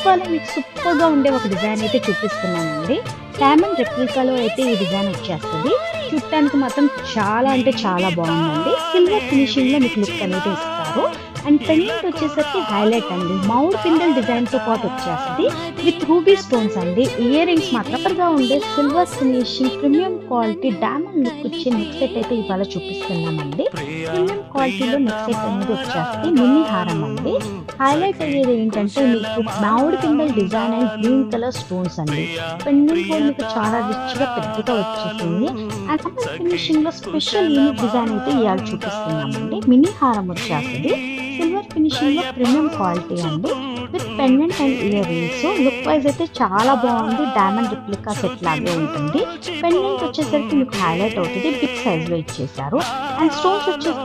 ఇవాళ మీకు సూపర్‌గా ఉండే ఒక డిజైన్ అయితే చూపిస్తున్నానండి. డైమండ్ రెప్లికాలో అయితే ఈ డిజైన్ వచ్చేస్తది. చూడటానికి మాత్రం చాలా అంటే చాలా బాగుందండి. సిల్వర్ ఫినిషింగ్‌లో మీకు లుక్ అనేది ఇస్తారు. అండ్ పెండెంట్ వచ్చేసరికి హైలైట్ అండి. మౌడ్ పిండెల్ డిజైన్‌తో పాటు వచ్చేస్తది. విత్ రూబీ స్టోన్స్ అండి. ఇయర్ రింగ్స్ మాత్రం సూపర్‌గా ఉండే silver finishing premium quality diamond look ఇచ్చే నెక్ సెట్ అయితే ఇవాళ చూపిస్తున్నామండి. ప్రీమియం క్వాలిటీలో నెక్ సెట్ అనేది వచ్చేస్తే మినీ హారం అండి. హైలైట్ అయ్యేది ఏంటంటే మీకు మౌడ్ పిండెల్ design and green colour stones అండి. పెండెంట్ కూడా మీకు చాలా రిచ్ గా పెద్దగా వచ్చేసింది. అండ్ ఫినిషింగ్ లో స్పెషల్ యూనిక్ డిజైన్ అయితే ఇవాళ చూపిస్తున్నామండి. మినీ హారం వచ్చేస్తుంది. సిల్వర్ ఫినిషింగ్ లో ప్రీమియం క్వాలిటీ అండి. With pendant and ear rings. Look wise అయితే చాలా బాగుంది. డైమండ్ రిప్లికా సెట్ లాగే ఉంటుంది. పెండెంట్ వచ్చేసరికి మీకు హైలైట్ అవుతుంది. బిగ్ సైజ్ లో ఇచ్చేసారు. అండ్ స్టోన్స్ వచ్చేసి